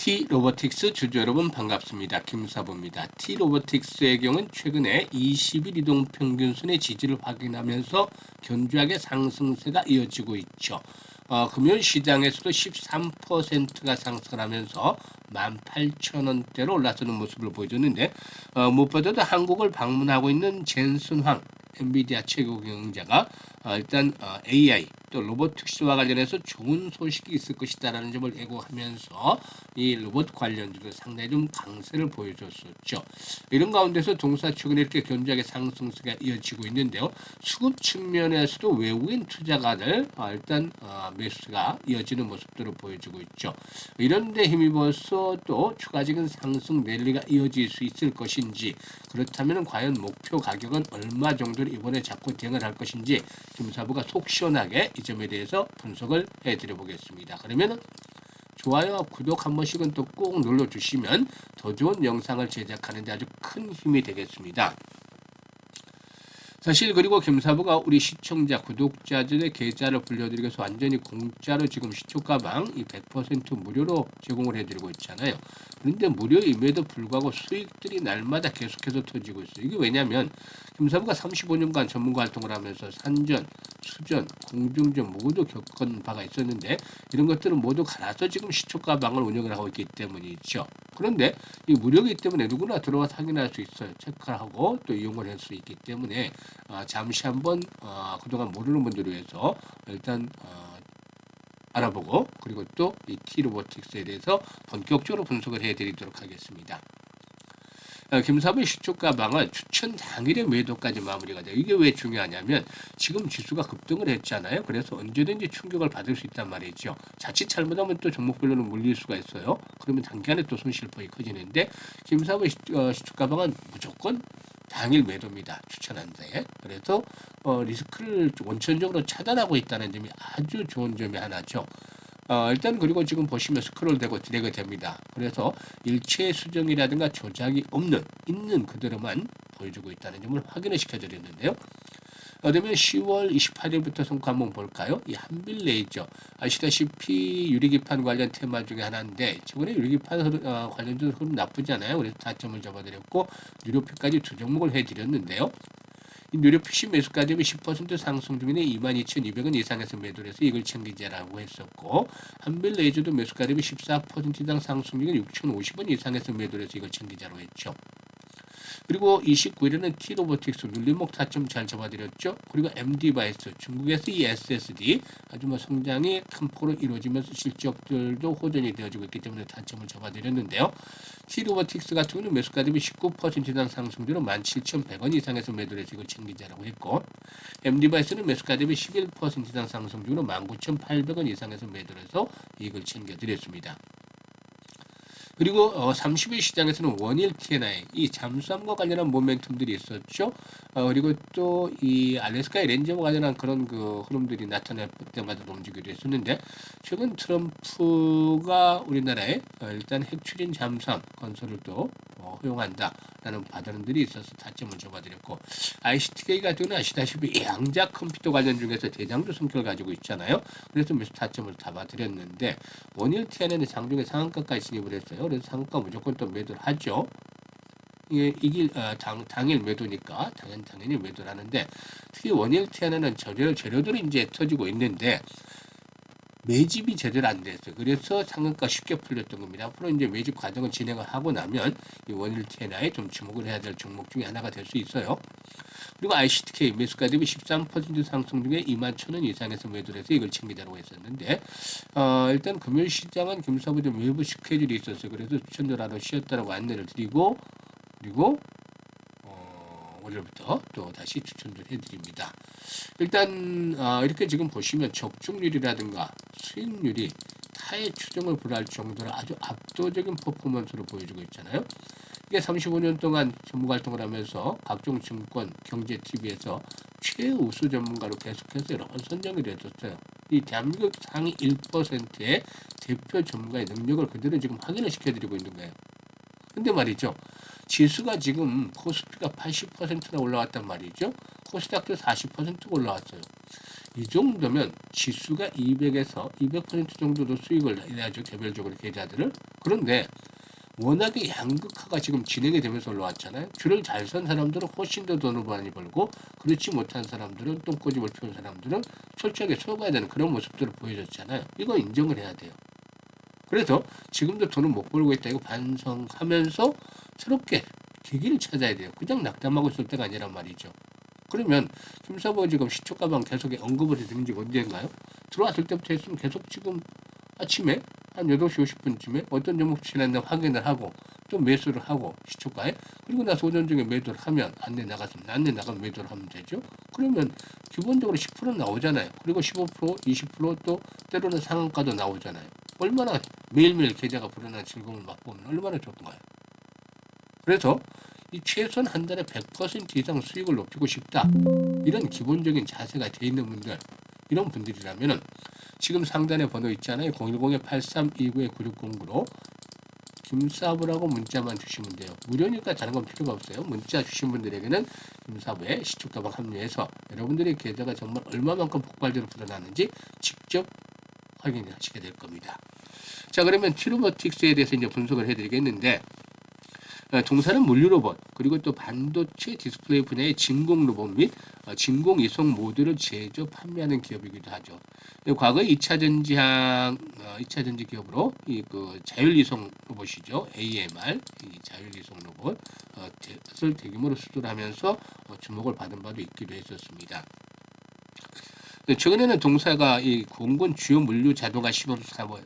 T-로보틱스 주주 여러분 반갑습니다. 김사부입니다. T-로보틱스의 경우는 최근에 20일 이동 평균선의 지지를 확인하면서 견조하게 상승세가 이어지고 있죠. 금요일 시장에서도 13%가 상승하면서 18,000원대로 올라서는 모습을 보여줬는데 무엇보다도 한국을 방문하고 있는 젠슨 황 엔비디아 최고 경영자가 일단 AI 또 로보틱스와 관련해서 좋은 소식이 있을 것이다라는 점을 예고하면서 이 로봇 관련주도 상당히 좀 강세를 보여줬었죠. 이런 가운데서 동사 최근에 이렇게 견조하게 상승세가 이어지고 있는데요. 수급 측면에서도 외국인 투자가들 일단 매수가 이어지는 모습들을 보여주고 있죠. 이런 데 힘입어서 또 추가적인 상승 랠리가 이어질 수 있을 것인지, 그렇다면 과연 목표 가격은 얼마 정도로 이번에 잡고 대응을 할 것인지 김사부가 속 시원하게 이 점에 대해서 분석을 해드려 보겠습니다. 그러면 좋아요, 구독 한 번씩은 또 꼭 눌러주시면 더 좋은 영상을 제작하는 데 아주 큰 힘이 되겠습니다. 사실 그리고 김사부가 우리 시청자, 구독자들의 계좌를 불려드리기 위해서 완전히 공짜로 지금 시초가방 이 100% 무료로 제공을 해드리고 있잖아요. 그런데 무료임에도 불구하고 수익들이 날마다 계속해서 터지고 있어요. 이게 왜냐하면 김사부가 35년간 전문가 활동을 하면서 산전, 수전, 공중전 모두 겪은 바가 있었는데 이런 것들은 모두 갈아서 지금 시초가방을 운영을 하고 있기 때문이죠. 그런데 이 무료이기 때문에 누구나 들어와서 확인할 수 있어요. 체크를 하고 또 이용을 할 수 있기 때문에 잠시 한번 그동안 모르는 분들을 위해서 일단 알아보고 그리고 또 이 T-로보틱스에 대해서 본격적으로 분석을 해드리도록 하겠습니다. 김사부의 시초가방은 추천 당일의 매도까지 마무리가 돼요. 이게 왜 중요하냐면 지금 지수가 급등을 했잖아요. 그래서 언제든지 충격을 받을 수 있단 말이죠. 자칫 잘못하면 또 종목별로는 물릴 수가 있어요. 그러면 단기간에 또 손실폭이 커지는데 김사부의 시초가방은 무조건 당일 매도입니다. 추천한 데. 그래서 리스크를 원천적으로 차단하고 있다는 점이 아주 좋은 점이 하나죠. 일단 그리고 지금 보시면 스크롤 되고 드래그 됩니다. 그래서 일체 수정이라든가 조작이 있는 그대로만 보여주고 있다는 점을 확인을 시켜드렸는데요. 그러면 10월 28일부터 성과 한번 볼까요? 이 한빌레이저 아시다시피 유리기판 관련 테마 중에 하나인데 최근에 유리기판 관련주 흐름 나쁘지 않아요. 그래서 타점을 잡아드렸고 유료피까지 두 종목을 해드렸는데요. 이 누리피시 매수가 대비 10% 상승 중인데 22,200원 이상에서 매도를 해서 이걸 챙기자라고 했었고 한빌레이저도 매수가 대비 14% 이상 상승 중인 6,050원 이상에서 매도를 해서 이걸 챙기자로 했죠. 그리고 29일에는 T-로보틱스 눌림목 타점 잘 잡아드렸죠. 그리고 MD바이스 중국에서 이 SSD 아주 성장이 큰 폭으로 이루어지면서 실적들도 호전이 되어지고 있기 때문에 타점을 잡아드렸는데요. T-로보틱스 같은 경우는 매수가 대비 19% 이상 상승률로 17,100원 이상에서 매도를 해서 이걸 챙기자라고 했고 MD바이스는 매수가 대비 11% 이상 상승률로 19,800원 이상에서 매도를 해서 이걸 챙겨드렸습니다. 그리고 30일 시장에서는 원일 T&I 이 잠수함과 관련한 모멘텀들이 있었죠. 그리고 또 이 알래스카의 렌저와 관련한 그런 그 흐름들이 나타날 때마다 움직이기도 했었는데 최근 트럼프가 우리나라에 일단 핵추진 잠수함 건설을 또 허용한다라는 발언들이 있어서 타점을 잡아드렸고 ICTK 같은 경우는 아시다시피 양자 컴퓨터 관련 중에서 대장주 성격을 가지고 있잖아요. 그래서 매수 타점을 잡아드렸는데 원일 T&I는 장중에 상한가까지 진입을 했어요. 그래서 상한가 무조건 또 매도를 하죠. 이게 당일 매도니까 당연히 매도를 하는데 특히 원일 T&I는 재료들이 이제 터지고 있는데 매집이 제대로 안 됐어요. 그래서 상한가 쉽게 풀렸던 겁니다. 앞으로 이제 매집 과정을 진행을 하고 나면 이 원일 T&I에 좀 주목을 해야 될 종목 중에 하나가 될 수 있어요. 그리고 ICTK 매수가 대비 13% 상승 중에 21,000원 이상에서 매도를 해서 이걸 챙기자고 했었는데 일단 금요일 시장은 김사부의 외부 스케줄이 있었어요. 그래서 추천들 하러 쉬었다라고 안내를 드리고 그리고 월요일부터 또 다시 추천을 해드립니다. 일단 이렇게 지금 보시면 적중률이라든가 수익률이 타의 추정을 불허할 정도로 아주 압도적인 퍼포먼스를 보여주고 있잖아요. 이게 35년 동안 전문가 활동을 하면서 각종 증권, 경제 TV에서 최우수 전문가로 계속해서 여러 번 선정이 되었어요. 이 대한민국 상위 1%의 대표 전문가의 능력을 그대로 지금 확인을 시켜드리고 있는 거예요. 근데 말이죠. 지수가 지금 코스피가 80%나 올라왔단 말이죠. 코스닥도 40%가 올라왔어요. 이 정도면 지수가 200에서 200% 정도도 수익을 내야죠. 개별적으로 계좌들을. 그런데 워낙에 양극화가 지금 진행이 되면서 올라왔잖아요. 줄을 잘 선 사람들은 훨씬 더 돈을 많이 벌고 그렇지 못한 사람들은 똥꼬집을 피운 사람들은 철저하게 속아야 되는 그런 모습들을 보여줬잖아요. 이거 인정을 해야 돼요. 그래서 지금도 돈을 못 벌고 있다 이거 반성하면서 새롭게 계기를 찾아야 돼요. 그냥 낙담하고 있을 때가 아니란 말이죠. 그러면 김사부가 지금 시초가방 계속 언급을 해드린 지 언제인가요? 들어왔을 때부터 했으면 계속 지금 아침에 한 8시 50분쯤에 어떤 종목 지났나 확인을 하고 또 매수를 하고 시초가에 그리고 나서 오전 중에 매도를 하면 안내 나갔으면 안내 나가면 매도를 하면 되죠. 그러면 기본적으로 10% 나오잖아요. 그리고 15% 20%또 때로는 상한가도 나오잖아요. 얼마나 매일매일 계좌가 불어나는 즐거움을 맛보면 얼마나 좋은가요. 그래서 이 최소한 한 달에 100% 이상 수익을 높이고 싶다. 이런 기본적인 자세가 돼 있는 분들 이런 분들이라면은 지금 상단에 번호 있잖아요. 010-8329-9609로 김사부라고 문자만 주시면 돼요. 무료니까 다른 건 필요가 없어요. 문자 주신 분들에게는 김사부에 시초가방 합류해서 여러분들의 계좌가 정말 얼마만큼 폭발적으로 불어나는지 직접 확인하시게 될 겁니다. 자, 그러면 튜로버틱스에 대해서 이제 분석을 해드리겠는데 동사는 물류 로봇 그리고 또 반도체 디스플레이 분야의 진공 로봇 및 진공 이송 모듈을 제조 판매하는 기업이기도 하죠. 과거에 2차 전지 기업으로 그 자율 이송 로봇이죠. AMR 이 자율 이송 로봇을 대규모로 수출하면서 주목을 받은 바도 있기도 했었습니다. 최근에는 동사가 이 공군 주요 물류 자동화 시범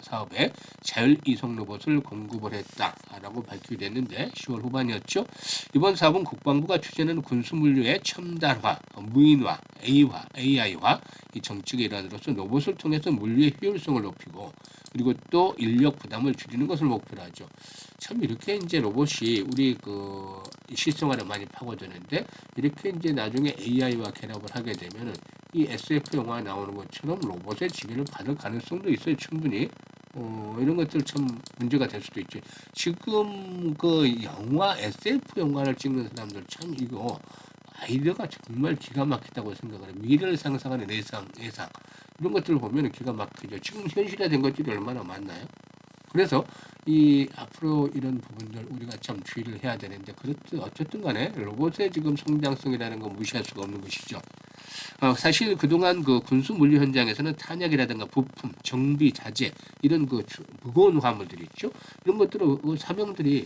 사업에 자율 이송 로봇을 공급을 했다라고 발표가 됐는데 10월 후반이었죠. 이번 사업은 국방부가 추진하는 군수 물류의 첨단화, 무인화, AI화 이 정책의 일환으로서 로봇을 통해서 물류의 효율성을 높이고 그리고 또 인력 부담을 줄이는 것을 목표로 하죠. 참 이렇게 이제 로봇이 우리 그 실생활에 많이 파고드는데 이렇게 이제 나중에 AI와 결합을 하게 되면은 이 SF 영화에 나오는 것처럼 로봇의 지배를 받을 가능성도 있어요. 충분히. 이런 것들 참 문제가 될 수도 있죠. 지금 그 영화, SF 영화를 찍는 사람들 참 이거 아이디어가 정말 기가 막히다고 생각을 해요. 미래를 상상하는 예상. 이런 것들을 보면 기가 막히죠. 지금 현실화된 것들이 얼마나 많나요? 그래서 이 앞으로 이런 부분들 우리가 참 주의를 해야 되는데 그렇든 어쨌든 간에 로봇의 지금 성장성이라는 건 무시할 수가 없는 것이죠. 사실 그동안 그 군수 물류 현장에서는 탄약이라든가 부품, 정비, 자재 이런 그 무거운 화물들이 있죠. 이런 것들을 사병들이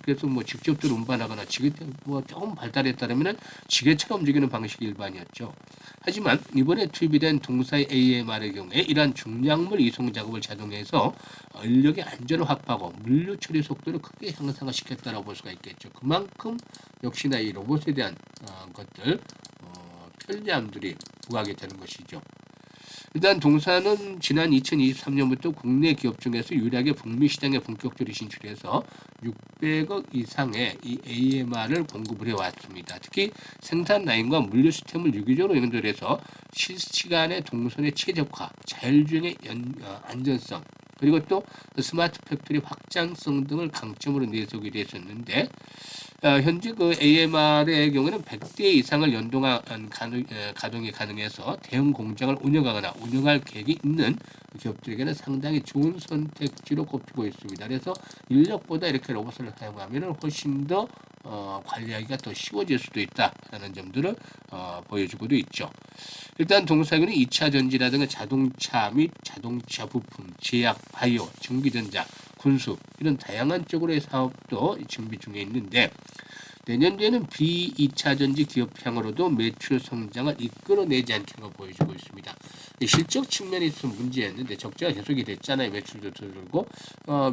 계속 뭐 직접들 운반하거나 지게 뭐 조금 발달했다면은 지게처럼 움직이는 방식이 일반이었죠. 하지만 이번에 투입된 동사의 AMR의 경우에 이러한 중량물 이송 작업을 자동화해서 인력의 안전을 확보하고 물류 처리 속도를 크게 향상을 시켰다고 볼 수가 있겠죠. 그만큼 역시나 이 로봇에 대한 것들 편리함들이 부각이 되는 것이죠. 일단 동사는 지난 2023년부터 국내 기업 중에서 유일하게 북미 시장에 본격적으로 진출해서 600억 이상의 이 AMR을 공급을 해왔습니다. 특히 생산 라인과 물류 시스템을 유기적으로 연결해서 실시간의 동선의 최적화, 자율주행의 안전성, 그리고 또 스마트 팩토리 확장성 등을 강점으로 내세우기도 했었는데 현재 그 AMR의 경우는 100대 이상을 연동한 가동이 가능해서 대형 공장을 운영하거나 운영할 계획이 있는 기업들에게는 상당히 좋은 선택지로 꼽히고 있습니다. 그래서 인력보다 이렇게 로봇을 사용하면 훨씬 더 관리하기가 더 쉬워질 수도 있다라는 점들을 보여주고도 있죠. 일단 동사에는 2차 전지라든가 자동차 및 자동차 부품, 제약, 바이오, 전기전자, 군수 이런 다양한 쪽으로의 사업도 준비 중에 있는데 내년도에는 B2차 전지 기업향으로도 매출 성장을 이끌어내지 않겠는가 보여주고 있습니다. 실적 측면이 좀 문제였는데 적자가 계속이 됐잖아요. 매출도 줄고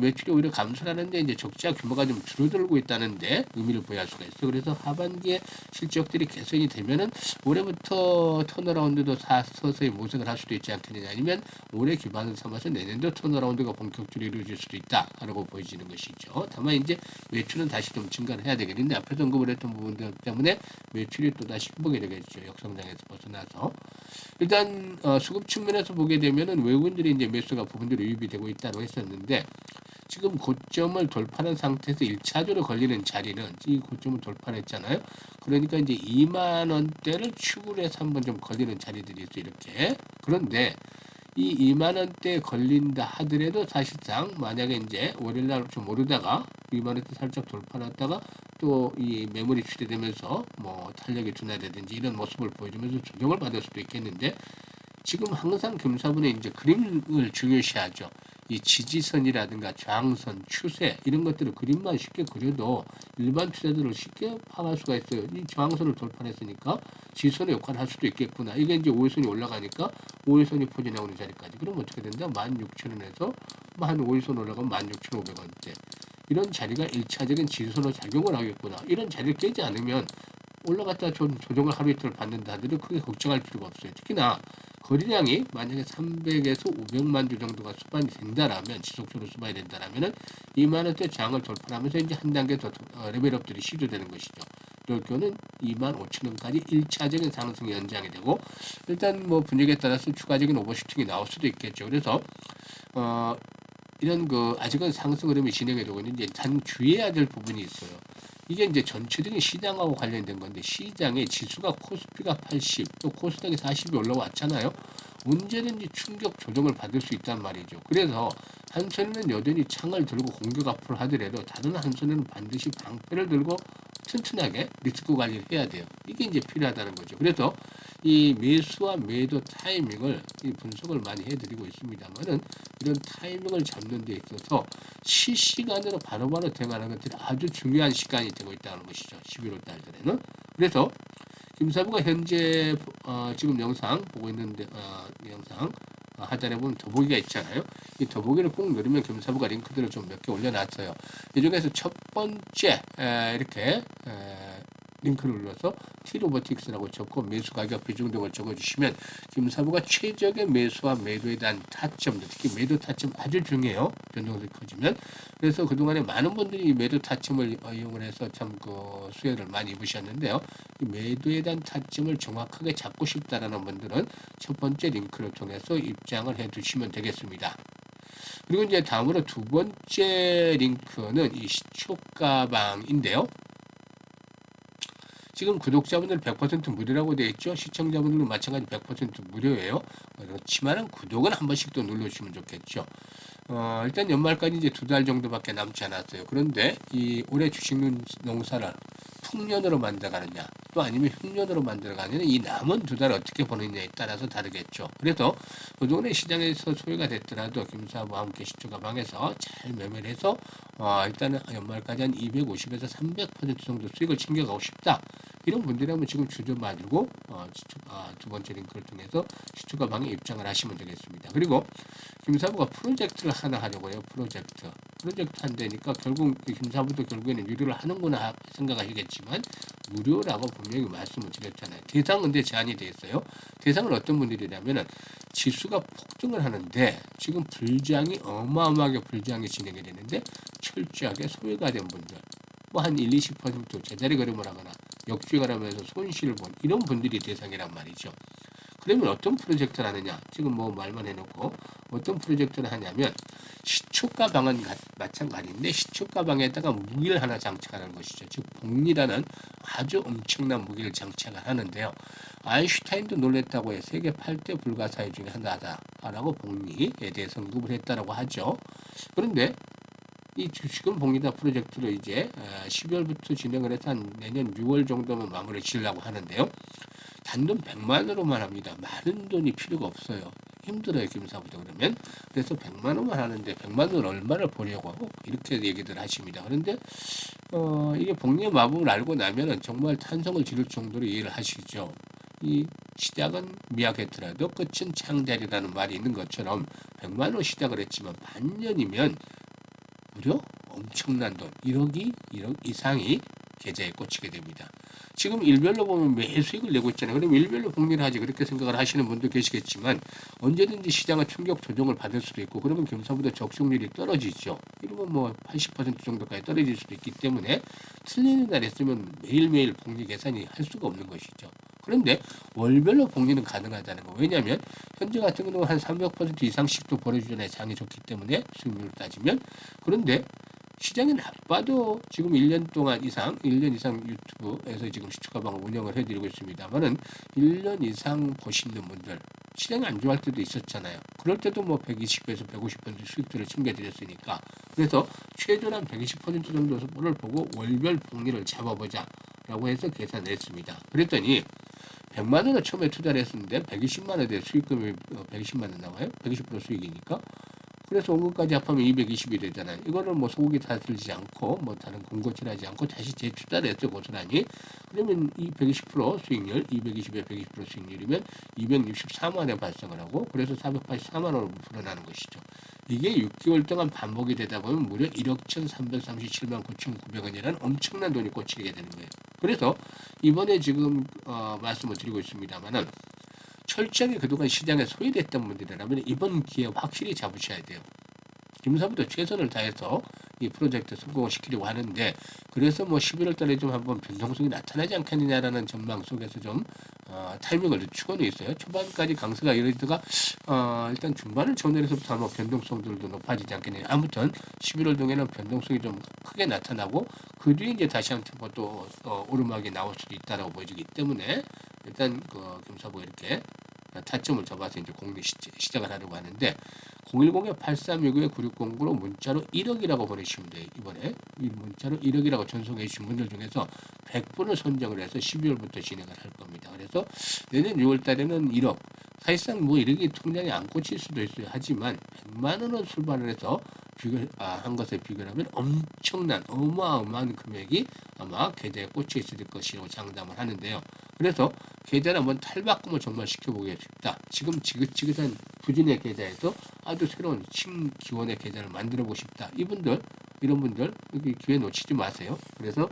매출이 오히려 감소하는데 이제 적자 규모가 좀 줄어들고 있다는데 의미를 부여할 수가 있어요. 그래서 하반기에 실적들이 개선이 되면은 올해부터 턴어라운드도 서서히 모색을 할 수도 있지 않겠느냐 아니면 올해 기반을 삼아서 내년도 턴어라운드가 본격적으로 이루어질 수도 있다라고 보여지는 것이죠. 다만 이제 매출은 다시 좀 증가를 해야 되겠는데 앞에서 언급을 했던 부분들 때문에 매출이 또 다시 회복이 되겠죠. 역성장에서 벗어나서 일단 수급 측면에서 보게 되면은 외국인들이 이제 매수가 부분들이 유입이 되고 있다고 했었는데 지금 고점을 돌파한 상태에서 1차적으로 걸리는 자리는 이 고점을 돌파했잖아요. 그러니까 이제 2만 원대를 축으로 해서 한번 좀 걸리는 자리들이 있어 이렇게. 그런데 이 2만 원대 걸린다 하더라도 사실상 만약에 이제 월요일날 좀 오르다가 2만 원대 살짝 돌파했다가 또 이 매물이 출회되면서 뭐 탄력이 둔화되든지 이런 모습을 보여주면서 조정을 받을 수도 있겠는데 지금 항상 금사분의 이제 그림을 중요시하죠. 이 지지선이라든가 저항선, 추세 이런 것들을 그림만 쉽게 그려도 일반 투자들을 쉽게 파악할 수가 있어요. 이 저항선을 돌파했으니까 지선의 역할을 할 수도 있겠구나. 이게 이제 5일선이 올라가니까 5일선이 포진해 오는 자리까지. 그럼 어떻게 된다? 16,000원에서 한 5일선 올라가면 16,500원대. 이런 자리가 1차적인 지수로 작용을 하겠구나. 이런 자리를 깨지 않으면 올라갔다 조정을 하루 이틀 받는다 하더라도 크게 걱정할 필요가 없어요. 특히나 거래량이 만약에 300에서 500만 주 정도가 수반이 된다라면 지속적으로 수반이 된다라면은 2만 원대 장을 돌파하면서 이제 한 단계 더 레벨업들이 시도되는 것이죠. 이럴 경우는 2만 5천 원까지 1차적인 상승 연장이 되고 일단 뭐 분위기에 따라서 추가적인 오버슈팅이 나올 수도 있겠죠. 그래서 이런 아직은 상승 흐름이 진행이 되고 있는데 단 주의해야 될 부분이 있어요. 이게 이제 전체적인 시장하고 관련된 건데 시장의 지수가 코스피가 80, 또 코스닥이 40이 올라왔잖아요. 언제든지 충격 조정을 받을 수 있단 말이죠. 그래서 한 손에는 여전히 창을 들고 공격 앞으로 하더라도 다른 한 손에는 반드시 방패를 들고 튼튼하게 리스크 관리를 해야 돼요. 이게 이제 필요하다는 거죠. 그래서 이 매수와 매도 타이밍을 분석을 많이 해드리고 있습니다만은 이런 타이밍을 잡는 데 있어서 실시간으로 바로바로 대응하는 것들이 아주 중요한 시간이 되고 있다는 것이죠. 11월 달들에는. 그래서 김사부가 현재 지금 영상 보고 있는데 영상 하단에 보면 더보기가 있잖아요. 이 더보기를 꼭 누르면 김사부가 링크들을 좀 몇 개 올려놨어요. 이 중에서 첫 번째 이렇게 링크를 눌러서 T로보틱스라고 적고 매수 가격 비중 등을 적어주시면 김사부가 최적의 매수와 매도에 대한 타점, 특히 매도 타점 아주 중요해요. 변동성이 커지면. 그래서 그동안에 많은 분들이 매도 타점을 이용을 해서 참 수혜를 많이 입으셨는데요. 이 매도에 대한 타점을 정확하게 잡고 싶다라는 분들은 첫 번째 링크를 통해서 입장을 해 두시면 되겠습니다. 그리고 이제 다음으로 두 번째 링크는 이 시초가방인데요. 지금 구독자분들 100% 무료라고 되어 있죠. 시청자분들도 마찬가지 100% 무료예요. 그렇지만은 구독은 한 번씩 또 눌러주시면 좋겠죠. 일단 연말까지 이제 2달 정도밖에 남지 않았어요. 그런데 이 올해 주식 농사를 풍년으로 만들어가느냐 또 아니면 흉년으로 만들어가느냐 이 남은 2달 어떻게 보느냐에 따라서 다르겠죠. 그래서 그동안에 시장에서 소외가 됐더라도 김사부와 함께 시초가방에서 잘 매매를 해서 일단은 연말까지 한 250에서 300% 정도 수익을 챙겨가고 싶다. 이런 분들이라면 지금 주저 마들고 두 번째 링크를 통해서 시초가방에 입장을 하시면 되겠습니다. 그리고 김사부가 프로젝트를 하나 하려고 해요. 프로젝트 한다니까 결국 김사부도 결국에는 유료를 하는구나 생각하시겠지만 무료라고 분명히 말씀을 드렸잖아요. 대상은 근데 제한이 되어 있어요. 대상은 어떤 분들이냐면은 지수가 폭등을 하는데 지금 불장이 어마어마하게 불장이 진행이 되는데 철저하게 소외가 된 분들 뭐 한 1-20% 제자리 걸음을 하거나 역주행을 하면서 손실을 본 이런 분들이 대상이란 말이죠. 그러면 어떤 프로젝트를 하느냐? 지금 뭐 말만 해놓고 어떤 프로젝트를 하냐면 시초가방은 마찬가지인데 시초가방에다가 무기를 하나 장착하는 것이죠. 즉 복리라는 아주 엄청난 무기를 장착을 하는데요. 아인슈타인도 놀랬다고 해 세계 8대 불가사의 중에 하나다라고 복리에 대해서 언급을 했다라고 하죠. 그런데 이 주식은 복리다 프로젝트를 이제 12월부터 진행을 해서 한 내년 6월 정도면 마무리 지으려고 하는데요. 단돈 100만 원으로만 합니다. 많은 돈이 필요가 없어요. 힘들어요, 김사부도 그러면. 그래서 100만 원만 하는데 100만 원 얼마를 보려고 하고 이렇게 얘기들 하십니다. 그런데 이게 복리의 마법을 알고 나면은 정말 탄성을 지를 정도로 이해를 하시죠. 이 시작은 미약했더라도 끝은 창자리라는 말이 있는 것처럼 100만 원 시작을 했지만 반년이면 무려 엄청난 돈 1억 이상이 계좌에 꽂히게 됩니다. 지금 일별로 보면 매일 수익을 내고 있잖아요. 그럼 일별로 복리를 하지 그렇게 생각을 하시는 분도 계시겠지만 언제든지 시장은 충격 조정을 받을 수도 있고 그러면 김사부도 적중률이 떨어지죠. 이러면 뭐 80% 정도까지 떨어질 수도 있기 때문에 틀리는 날 했으면 매일매일 복리 계산이 할 수가 없는 것이죠. 그런데 월별로 복리는 가능하다는 거. 왜냐하면 현재 같은 경우는 한 300% 이상씩도 벌어주잖아요. 장이 좋기 때문에 수익률을 따지면. 그런데 시장이 나빠도 지금 1년 동안 이상, 1년 이상 유튜브에서 지금 시초가방을 운영을 해드리고 있습니다만은 1년 이상 보시는 분들, 시장이 안 좋아할 때도 있었잖아요. 그럴 때도 뭐 120에서 150% 수익들을 챙겨드렸으니까. 그래서 최대한 한 120% 정도를 보고 월별 복리를 잡아보자 라고 해서 계산했습니다. 그랬더니 100만 원을 처음에 투자를 했었는데 120만 원에 대해 수익금이 120만 원 나와요. 120% 수익이니까. 그래서 온 것까지 합하면 220이 되잖아요. 이거를 뭐 소고기 다 들지 않고 뭐 다른 공고칠하지 않고 다시 재투자를 했죠. 고스란히. 그러면 이 120% 수익률, 220에 120% 수익률이면 264만 원에 발생을 하고 그래서 484만 원으로 불어나는 것이죠. 이게 6개월 동안 반복이 되다 보면 무려 1억 1,337만 9,900원이라는 엄청난 돈이 꽂히게 되는 거예요. 그래서 이번에 지금 말씀을 드리고 있습니다만은 철저하게 그동안 시장에 소외됐던 분들이라면 이번 기회 확실히 잡으셔야 돼요. 김사부도 최선을 다해서 이 프로젝트 성공을 시키려고 하는데 그래서 뭐 11월 달에 좀 한번 변동성이 나타나지 않겠느냐라는 전망 속에서 좀 타이밍을 늦추고는 있어요. 초반까지 강세가 이러다가 일단 중반을 전후해서부터 아마 변동성들도 높아지지 않겠느냐. 아무튼 11월 동에는 변동성이 좀 크게 나타나고 그 뒤에 이제 다시 한 템포 또 오르막이 나올 수도 있다라고 보여지기 때문에 일단 그 김사부가 이렇게 타점을 잡아서 이제 공리 시작을 하려고 하는데 010-8369-9609로 문자로 1억이라고 보내시면 돼요. 이번에 이 문자로 1억이라고 전송해 주신 분들 중에서 100분을 선정을 해서 12월부터 진행을 할 겁니다. 그래서 내년 6월 달에는 1억 사실상 뭐 1억이 통장에 안 꽂힐 수도 있어요. 하지만 100만 원을 출발을 해서 한 것에 비교하면 엄청난 어마어마한 금액이 아마 계좌에 꽂혀 있을 것이라고 장담을 하는데요. 그래서 계좌를 한번 탈바꿈을 정말 시켜보고 싶다. 지금 지긋지긋한 부진의 계좌에서 아주 새로운 신기원의 계좌를 만들어보고 싶다. 이런 분들 여기 기회 놓치지 마세요. 그래서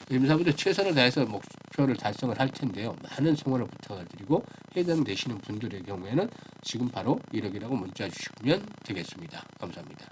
임사부도 최선을 다해서 목표를 달성을 할 텐데요. 많은 성원을 부탁을 드리고 해당되시는 분들의 경우에는 지금 바로 1억이라고 문자 주시면 되겠습니다. 감사합니다.